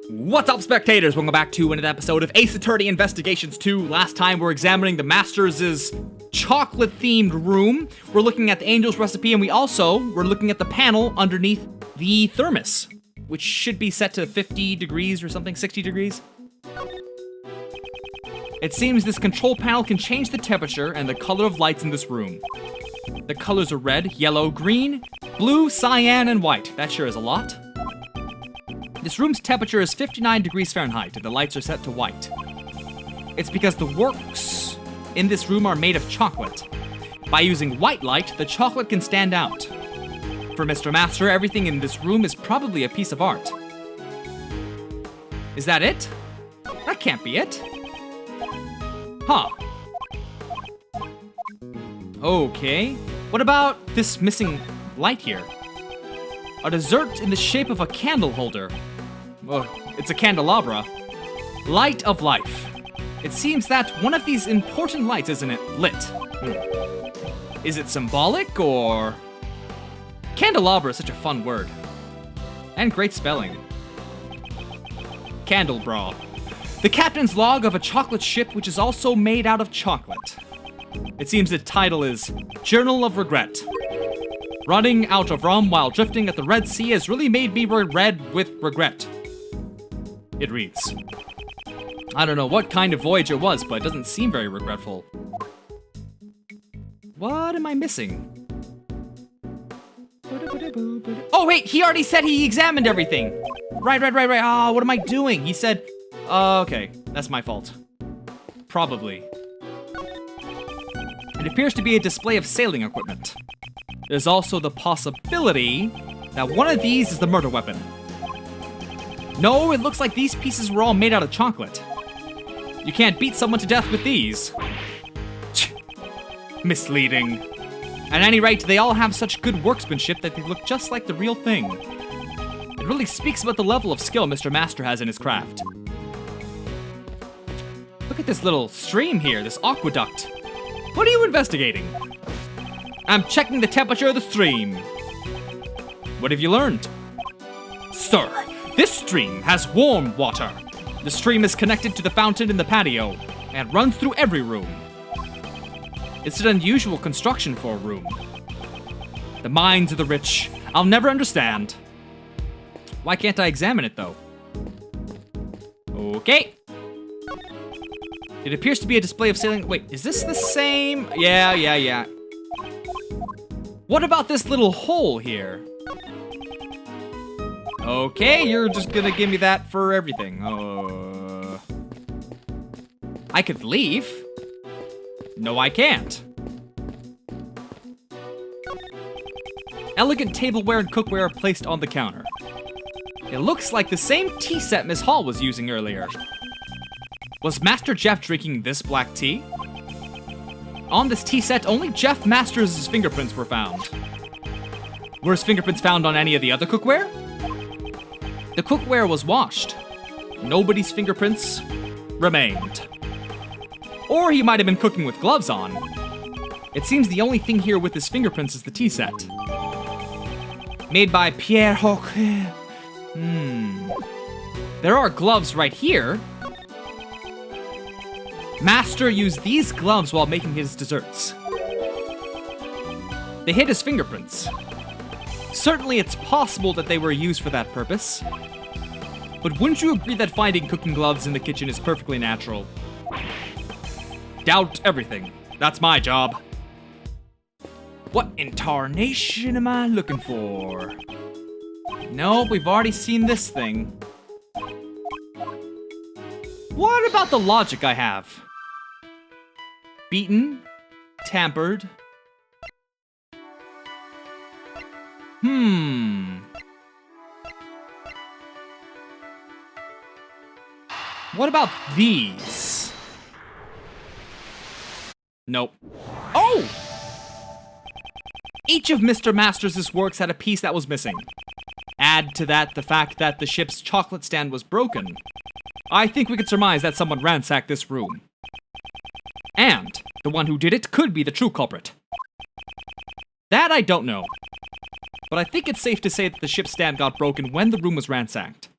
What's up, spectators? Welcome back to another episode of Ace Attorney Investigations 2. Last time we're examining the Masters' chocolate-themed room. We're looking at the Angel's recipe, and we're looking at the panel underneath the thermos, which should be set to 50 degrees or something, 60 degrees. It seems this control panel can change the temperature and the color of lights in this room. The colors are red, yellow, green, blue, cyan, and white. That sure is a lot. This room's temperature is 59 degrees Fahrenheit, and the lights are set to white. It's because the works in this room are made of chocolate. By using white light, the chocolate can stand out. For Mr. Master, everything in this room is probably a piece of art. Is that it? That can't be it. Huh. Okay. What about this missing light here? A dessert in the shape of a candle holder. Well, it's a candelabra. Light of life. It seems that one of these important lights, isn't it, lit? Is it symbolic, or... Candelabra is such a fun word. And great spelling. Candelbra. The captain's log of a chocolate ship which is also made out of chocolate. It seems the title is Journal of Regret. Running out of rum while drifting at the Red Sea has really made me red with regret. It reads. I don't know what kind of voyage it was, but it doesn't seem very regretful. What am I missing? Oh wait, he already said he examined everything. Right. Ah, what am I doing? He said, okay, that's my fault. Probably. It appears to be a display of sailing equipment. There's also the possibility that one of these is the murder weapon. No, it looks like these pieces were all made out of chocolate. You can't beat someone to death with these. Misleading. At any rate, they all have such good workmanship that they look just like the real thing. It really speaks about the level of skill Mr. Master has in his craft. Look at this little stream here, this aqueduct. What are you investigating? I'm checking the temperature of the stream. What have you learned? Sir, this stream has warm water. The stream is connected to the fountain in the patio and runs through every room. It's an unusual construction for a room. The minds of the rich, I'll never understand. Why can't I examine it, though? Okay. It appears to be a display of sailing... Wait, is this the same? Yeah. What about this little hole here? Okay, you're just gonna give me that for everything. I could leave. No, I can't. Elegant tableware and cookware are placed on the counter. It looks like the same tea set Miss Hall was using earlier. Was Master Jeff drinking this black tea? On this tea set, only Jeff Masters' fingerprints were found. Were his fingerprints found on any of the other cookware? The cookware was washed. Nobody's fingerprints remained. Or he might have been cooking with gloves on. It seems the only thing here with his fingerprints is the tea set. Made by Pierre Hoque. There are gloves right here. Master used these gloves while making his desserts. They hid his fingerprints. Certainly it's possible that they were used for that purpose. But wouldn't you agree that finding cooking gloves in the kitchen is perfectly natural? Doubt everything. That's my job. What incarnation am I looking for? Nope, we've already seen this thing. What about the logic I have? Beaten, tampered. What about these? Nope. Oh! Each of Mr. Masters' works had a piece that was missing. Add to that the fact that the ship's chocolate stand was broken. I think we could surmise that someone ransacked this room. And the one who did it could be the true culprit. That I don't know. But I think it's safe to say that the ship's stand got broken when the room was ransacked.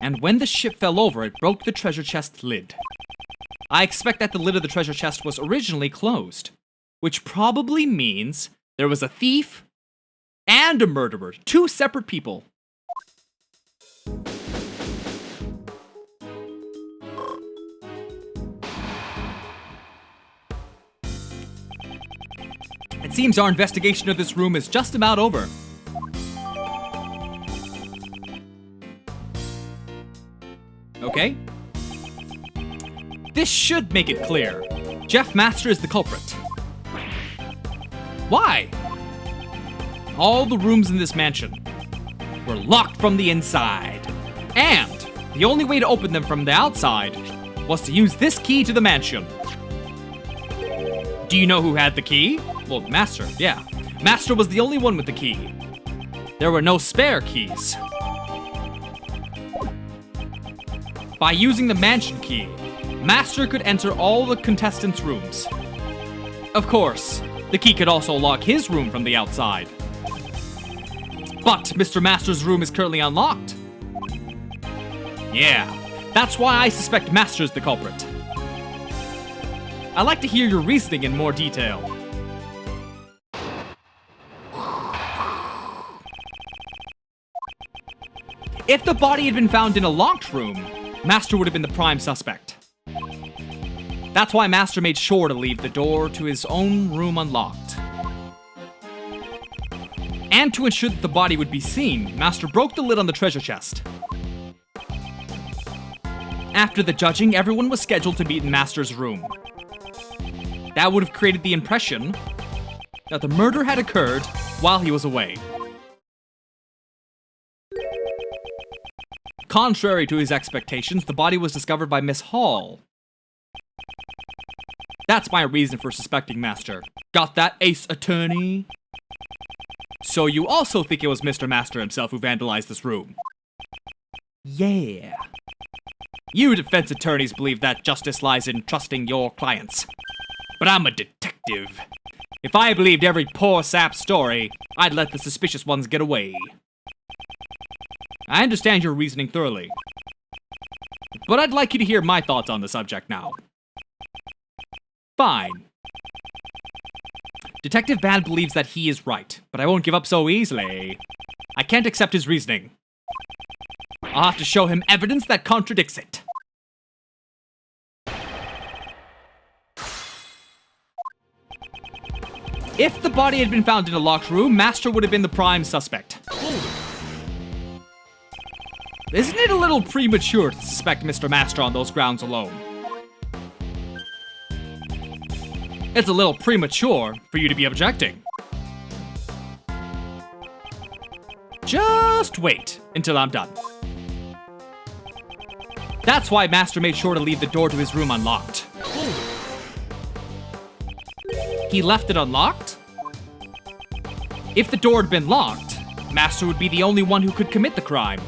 And when the ship fell over, it broke the treasure chest lid. I expect that the lid of the treasure chest was originally closed, which probably means there was a thief and a murderer, two separate people. It seems our investigation of this room is just about over. Okay. This should make it clear. Jeff Master is the culprit. Why? All the rooms in this mansion were locked from the inside. And the only way to open them from the outside was to use this key to the mansion. Do you know who had the key? Well, Master, yeah. Master was the only one with the key. There were no spare keys. By using the mansion key, Master could enter all the contestants' rooms. Of course, the key could also lock his room from the outside. But Mr. Master's room is currently unlocked. Yeah, that's why I suspect Master's the culprit. I'd like to hear your reasoning in more detail. If the body had been found in a locked room, Master would have been the prime suspect. That's why Master made sure to leave the door to his own room unlocked. And to ensure that the body would be seen, Master broke the lid on the treasure chest. After the judging, everyone was scheduled to meet in Master's room. That would have created the impression that the murder had occurred while he was away. Contrary to his expectations, the body was discovered by Miss Hall. That's my reason for suspecting Master. Got that, Ace Attorney? So you also think it was Mr. Master himself who vandalized this room? Yeah. You defense attorneys believe that justice lies in trusting your clients. But I'm a detective. If I believed every poor sap's story, I'd let the suspicious ones get away. I understand your reasoning thoroughly. But I'd like you to hear my thoughts on the subject now. Fine. Detective Bad believes that he is right, but I won't give up so easily. I can't accept his reasoning. I'll have to show him evidence that contradicts it. If the body had been found in a locked room, Master would have been the prime suspect. Isn't it a little premature to suspect Mr. Master on those grounds alone? It's a little premature for you to be objecting. Just wait until I'm done. That's why Master made sure to leave the door to his room unlocked. He left it unlocked? If the door had been locked, Master would be the only one who could commit the crime.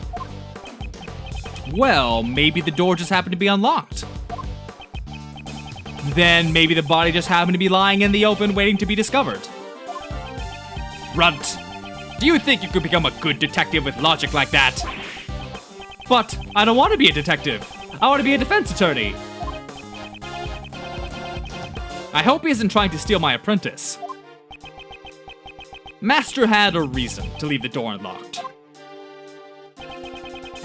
Well, maybe the door just happened to be unlocked. Then maybe the body just happened to be lying in the open waiting to be discovered. Runt, do you think you could become a good detective with logic like that? But I don't want to be a detective. I want to be a defense attorney. I hope he isn't trying to steal my apprentice. Master had a reason to leave the door unlocked.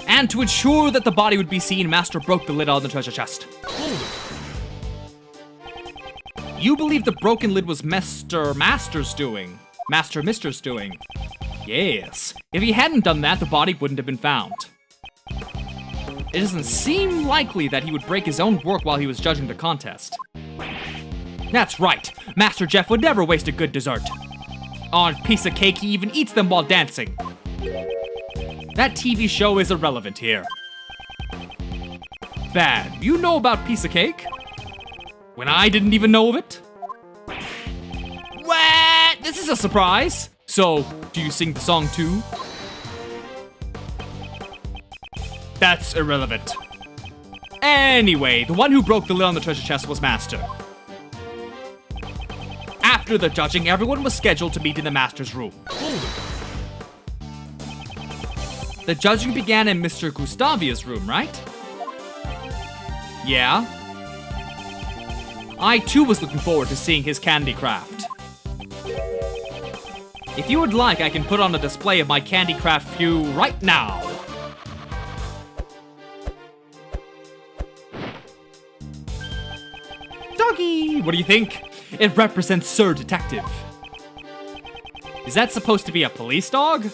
And to ensure that the body would be seen, Master broke the lid on the treasure chest. You believe the broken lid was Master's doing? Mister's doing? Yes. If he hadn't done that, the body wouldn't have been found. It doesn't seem likely that he would break his own work while he was judging the contest. That's right. Master Jeff would never waste a good dessert. On piece of cake, he even eats them while dancing. That TV show is irrelevant here. Bad. You know about piece of cake? When I didn't even know of it? What? This is a surprise. So, do you sing the song too? That's irrelevant. Anyway, the one who broke the lid on the treasure chest was Master. After the judging, everyone was scheduled to meet in the Master's room. The judging began in Mr. Gustavia's room, right? Yeah. I too was looking forward to seeing his candy craft. If you would like, I can put on a display of my candy craft for you right now. Doggy! What do you think? It represents Sir Detective. Is that supposed to be a police dog?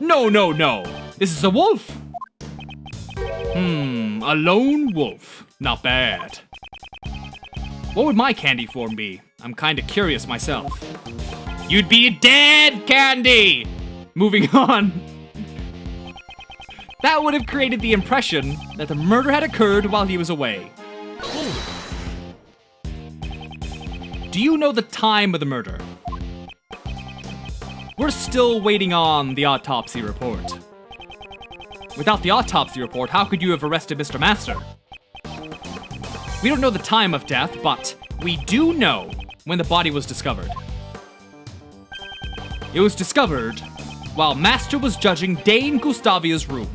No, no, no. This is a wolf. A lone wolf. Not bad. What would my candy form be? I'm kinda curious myself. You'd be dead, Candy! Moving on. That would have created the impression that the murder had occurred while he was away. Do you know the time of the murder? We're still waiting on the autopsy report. Without the autopsy report, how could you have arrested Mr. Master? We don't know the time of death, but we do know when the body was discovered. It was discovered while Master was judging Dane Gustavia's room.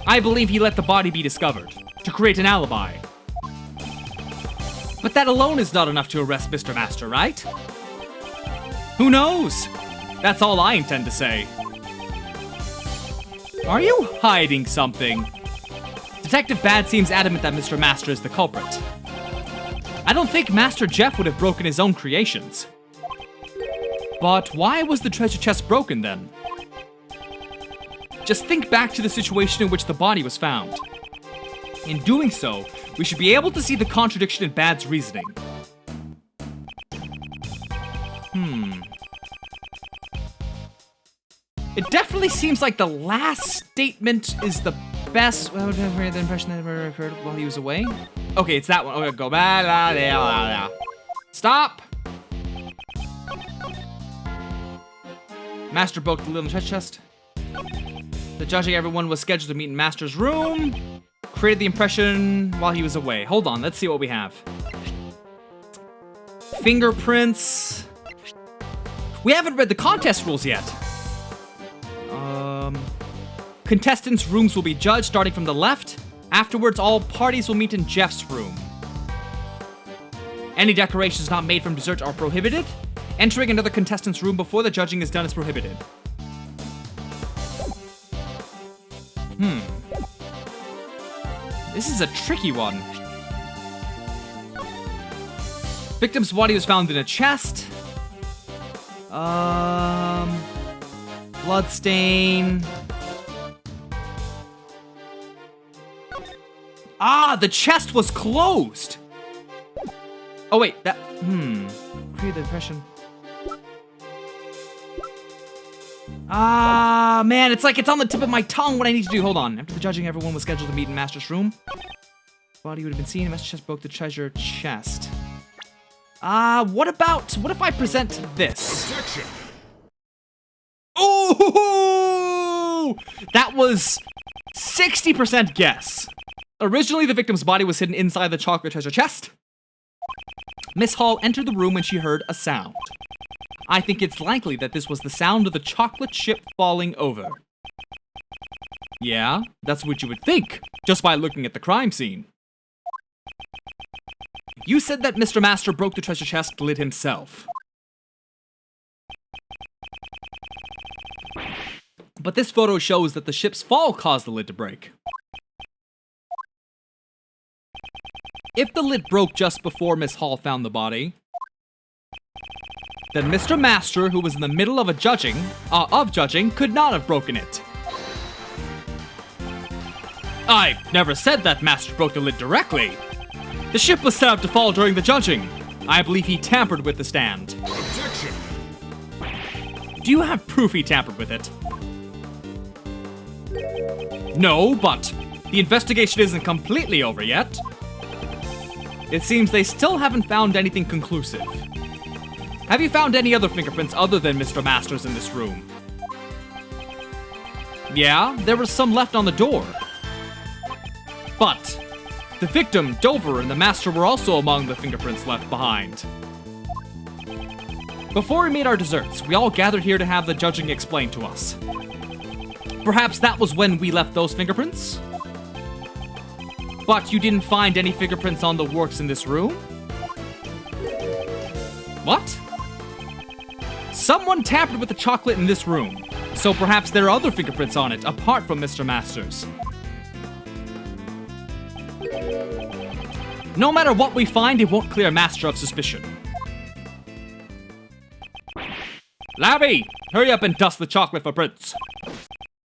I believe he let the body be discovered to create an alibi. But that alone is not enough to arrest Mr. Master, right? Who knows? That's all I intend to say. Are you hiding something? Detective Bad seems adamant that Mr. Master is the culprit. I don't think Master Jeff would have broken his own creations. But why was the treasure chest broken then? Just think back to the situation in which the body was found. In doing so, we should be able to see the contradiction in Bad's reasoning. It definitely seems like the last statement is the best. Well, the impression that I heard while he was away. Okay, it's that one. Okay, go back. Stop. Master broke the little treasure chest. The judging everyone was scheduled to meet in Master's room. Created the impression while he was away. Hold on, let's see what we have. Fingerprints. We haven't read the contest rules yet. Contestants' rooms will be judged starting from the left. Afterwards, all parties will meet in Jeff's room. Any decorations not made from dessert are prohibited. Entering another contestant's room before the judging is done is prohibited. This is a tricky one. Victim's body was found in a chest. Bloodstain. Ah, the chest was closed. Oh wait, that, created the impression. Ah, man, it's like it's on the tip of my tongue what I need to do. Hold on. After the judging, everyone was scheduled to meet in Master's room. Body would have been seen. Master chest broke the treasure chest. What if I present this? Objection. Oh! That was 60% guess. Originally, the victim's body was hidden inside the chocolate treasure chest. Miss Hall entered the room when she heard a sound. I think it's likely that this was the sound of the chocolate chip falling over. Yeah, that's what you would think, just by looking at the crime scene. You said that Mr. Master broke the treasure chest lid himself. But this photo shows that the ship's fall caused the lid to break. If the lid broke just before Miss Hall found the body, then Mr. Master, who was in the middle of judging, could not have broken it. I never said that Master broke the lid directly. The ship was set up to fall during the judging. I believe he tampered with the stand. Objection. Do you have proof he tampered with it? No, but the investigation isn't completely over yet. It seems they still haven't found anything conclusive. Have you found any other fingerprints other than Mr. Master's in this room? Yeah, there was some left on the door. But the victim, Dover, and the Master were also among the fingerprints left behind. Before we made our desserts, we all gathered here to have the judging explained to us. Perhaps that was when we left those fingerprints? But you didn't find any fingerprints on the works in this room? What? Someone tampered with the chocolate in this room, so perhaps there are other fingerprints on it, apart from Mr. Masters. No matter what we find, it won't clear Master of suspicion. Labby, hurry up and dust the chocolate for prints.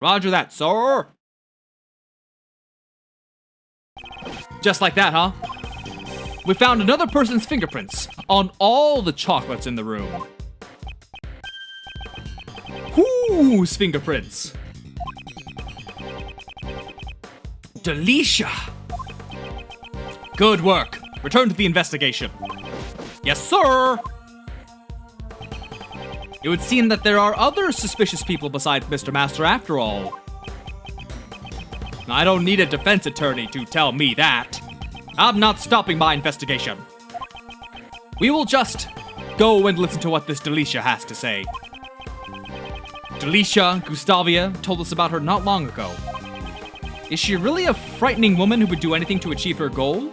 Roger that, sir. Just like that, huh? We found another person's fingerprints on all the chocolates in the room. Whose fingerprints? Delecia. Good work. Return to the investigation. Yes, sir. It would seem that there are other suspicious people besides Mr. Master after all. I don't need a defense attorney to tell me that. I'm not stopping my investigation. We will just go and listen to what this Delecia has to say. Delecia Gustavia told us about her not long ago. Is she really a frightening woman who would do anything to achieve her goal?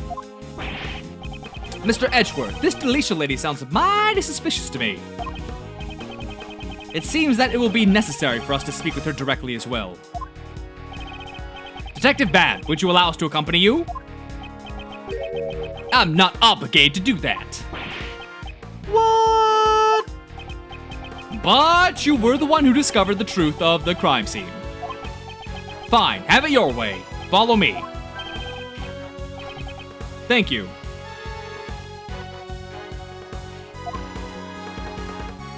Mr. Edgeworth, this Delecia lady sounds mighty suspicious to me. It seems that it will be necessary for us to speak with her directly as well. Detective Bad, would you allow us to accompany you? I'm not obligated to do that. What? But you were the one who discovered the truth of the crime scene. Fine, have it your way. Follow me. Thank you.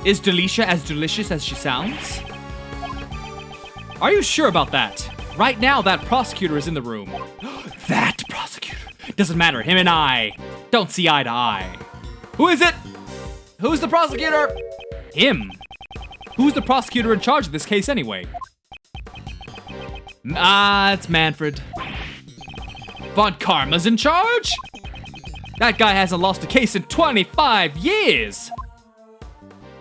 Is Delecia as delicious as she sounds? Are you sure about that? Right now, that prosecutor is in the room. That prosecutor. Doesn't matter, him and I don't see eye to eye. Who is it? Who's the prosecutor? Him. Who's the prosecutor in charge of this case anyway? It's Manfred. Von Karma's in charge? That guy hasn't lost a case in 25 years.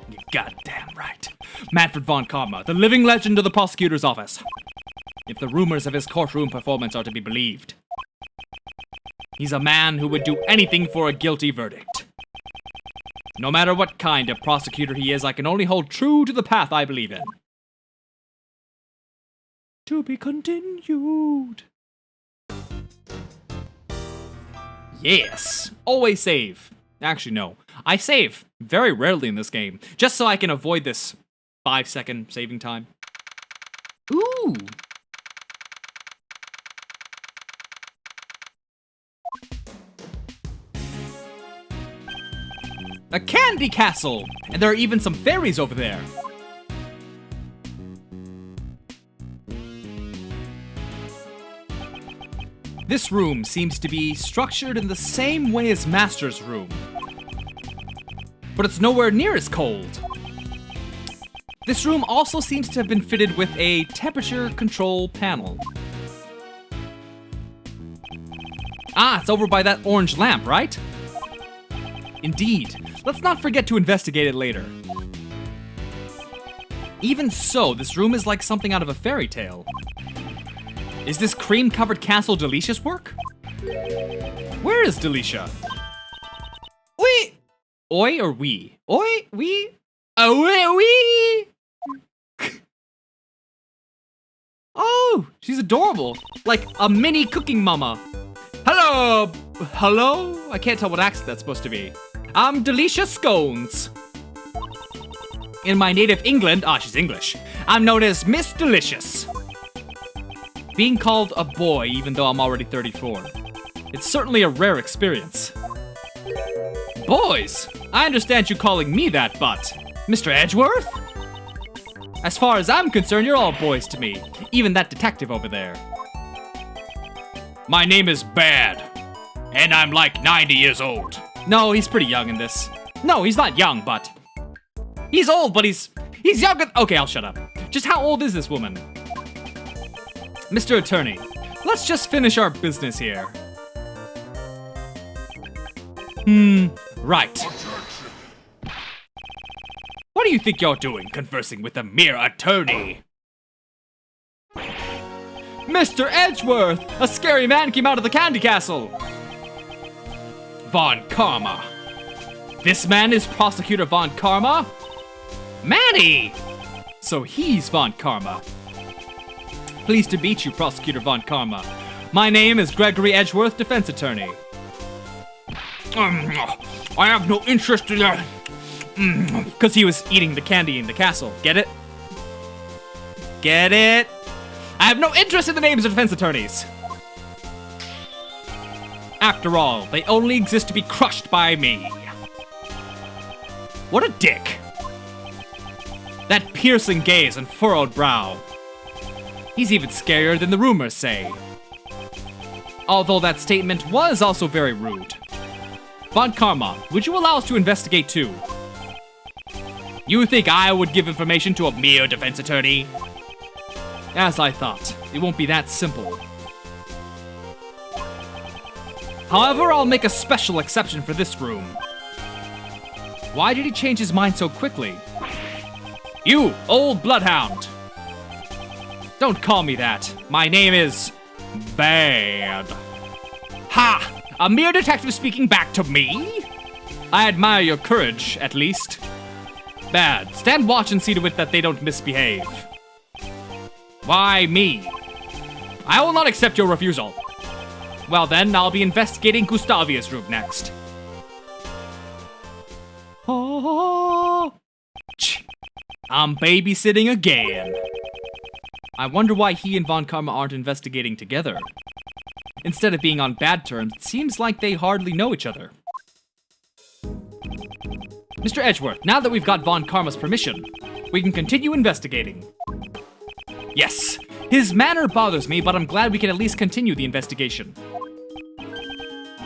You're goddamn right. Manfred von Karma, the living legend of the prosecutor's office. If the rumors of his courtroom performance are to be believed. He's a man who would do anything for a guilty verdict. No matter what kind of prosecutor he is, I can only hold true to the path I believe in. To be continued. Yes, always save. Actually, no. I save very rarely in this game, just so I can avoid this 5-second saving time. Ooh. A candy castle! And there are even some fairies over there. This room seems to be structured in the same way as Master's room. But it's nowhere near as cold. This room also seems to have been fitted with a temperature control panel. Ah, it's over by that orange lamp, right? Indeed. Let's not forget to investigate it later. Even so, this room is like something out of a fairy tale. Is this cream-covered castle Delecia's work? Where is Delecia? We. Oi or we? Oi, we? Oh, we? Oh, she's adorable. Like a mini cooking mama. Hello! Hello? I can't tell what accent that's supposed to be. I'm Delecia Scones. In my native England, she's English, I'm known as Miss Delicious. Being called a boy even though I'm already 34. It's certainly a rare experience. Boys! I understand you calling me that, but Mr. Edgeworth? As far as I'm concerned, you're all boys to me. Even that detective over there. My name is Bad, and I'm like 90 years old. No, he's pretty young in this. No, he's not young, but... He's old, but he's younger... Okay, I'll shut up. Just how old is this woman? Mr. Attorney, let's just finish our business here. Right. What do you think you're doing, conversing with a mere attorney? Mr. Edgeworth! A scary man came out of the candy castle! Von Karma. This man is Prosecutor Von Karma? Manny! So he's Von Karma. Pleased to meet you, Prosecutor Von Karma. My name is Gregory Edgeworth, defense attorney. I have no interest in that. Because he was eating the candy in the castle. Get it? Get it? I have no interest in the names of defense attorneys. After all, they only exist to be crushed by me. What a dick. That piercing gaze and furrowed brow. He's even scarier than the rumors say. Although that statement was also very rude. Von Karma, would you allow us to investigate too? You think I would give information to a mere defense attorney? As I thought, it won't be that simple. However, I'll make a special exception for this room. Why did he change his mind so quickly? You, old bloodhound! Don't call me that. My name is... Bad. Ha! A mere detective speaking back to me? I admire your courage, at least. Bad. Stand watch and see to it that they don't misbehave. Why me? I will not accept your refusal. Well then, I'll be investigating Gustavia's room next. Oh, I'm babysitting again. I wonder why he and Von Karma aren't investigating together. Instead of being on bad terms, it seems like they hardly know each other. Mr. Edgeworth, now that we've got Von Karma's permission, we can continue investigating. Yes, his manner bothers me, but I'm glad we can at least continue the investigation.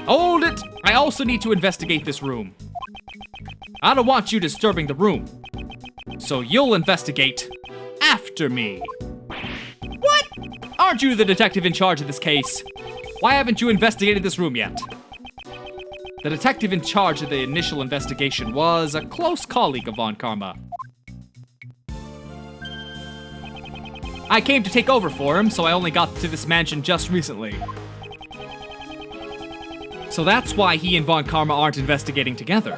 Hold it! I also need to investigate this room. I don't want you disturbing the room. So you'll investigate after me. What? Aren't you the detective in charge of this case? Why haven't you investigated this room yet? The detective in charge of the initial investigation was a close colleague of Von Karma. I came to take over for him, so I only got to this mansion just recently. So that's why he and Von Karma aren't investigating together.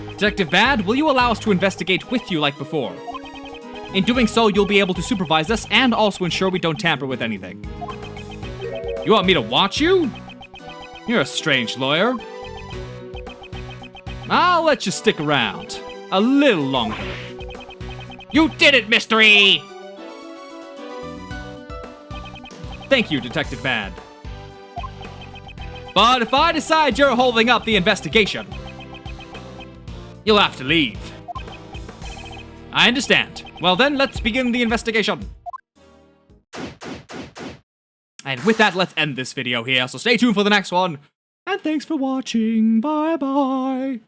Detective Bad, will you allow us to investigate with you like before? In doing so, you'll be able to supervise us and also ensure we don't tamper with anything. You want me to watch you? You're a strange lawyer. I'll let you stick around. A little longer. You did it, Mystery! Thank you, Detective Bad. But if I decide you're holding up the investigation, you'll have to leave. I understand. Well then, let's begin the investigation. And with that, let's end this video here, so stay tuned for the next one. And thanks for watching. Bye-bye.